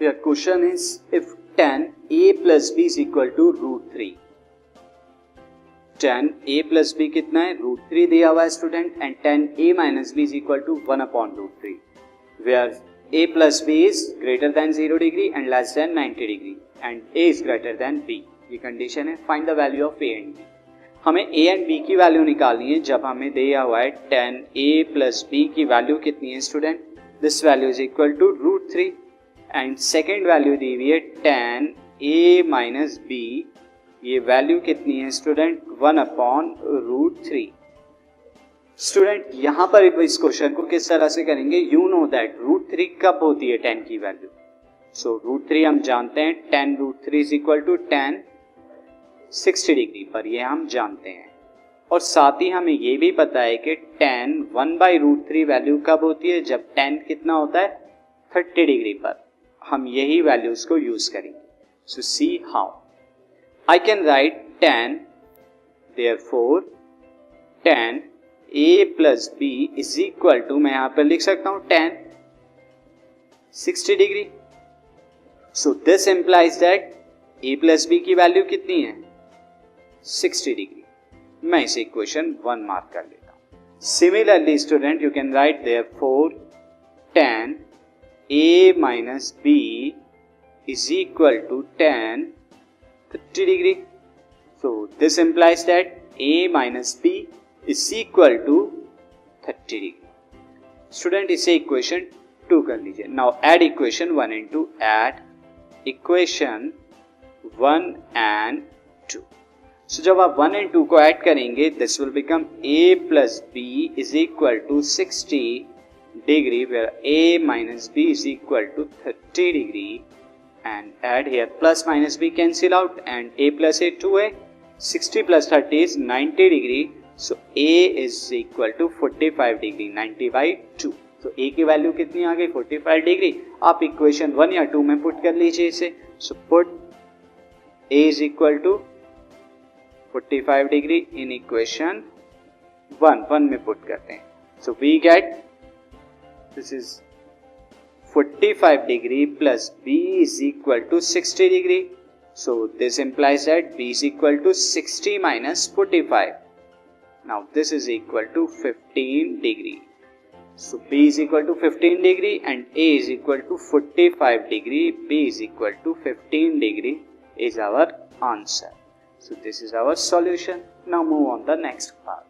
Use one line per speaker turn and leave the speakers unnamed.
Your question is if tan a plus b is equal to √3. tan a plus b कितना है? √3 दिया हुआ है student, and tan a minus b is equal to 1/√3, where a plus b is greater than 0 degree and less than 90 degree and a is greater than b. ये condition है. Find the value of a and b. हमें a and b की value निकालनी है. जब हमें दिया हुआ है tan a plus b की वैल्यू कितनी है student? This value is equal to √3 and second value दी हुई है tan a minus b. ये वैल्यू कितनी है स्टूडेंट? 1/√3. स्टूडेंट यहाँ पर इस क्वेश्चन को किस तरह से करेंगे? यू नो दैट √3 कब होती है tan की वैल्यू? सो √3 हम जानते हैं, tan √3 is equal to tan 60 degree पर, ये हम जानते हैं. और साथ ही हमें ये भी पता है कि tan 1/√3 वैल्यू कब होती है? जब tan कितना होता है? 30 डिग्री पर. हम यही वैल्यूज को यूज करेंगे. So see how I can write tan, therefore tan a plus b is equal to, मैं यहां पर लिख सकता हूं tan 60 degree. So this implies that a plus b की वैल्यू कितनी है? 60 डिग्री. मैं इसे इक्वेशन 1 मार्क कर लेता हूं. Similarly student you can write therefore tan a minus b is equal to tan 30 degree. So this implies that a minus b is equal to 30 degree. Student इसे equation 2 कर लीजिए. Now add equation 1 and 2. Add equation 1 and 2. So जब आप 1 and 2 को add करेंगे, this will become a plus b is equal to 60 degree, where a minus b is equal to 30 degree. And add here plus minus b cancel out and a plus a 2 है. 60 plus 30 is 90 degree. So a is equal to 45 degree. 90/2. So a की value कितनी आ गई? 45 degree. आप equation 1 या 2 में put कर लीजिए इसे. So put a is equal to 45 degree in equation 1 में पुट करते हैं. So we get this is 45 degree plus b is equal to 60 degree. So this implies that b is equal to 60 minus 45. Now this is equal to 15 degree. So b is equal to 15 degree and a is equal to 45 degree. b is equal to 15 degree is our answer. So this is our solution. Now move on the next part.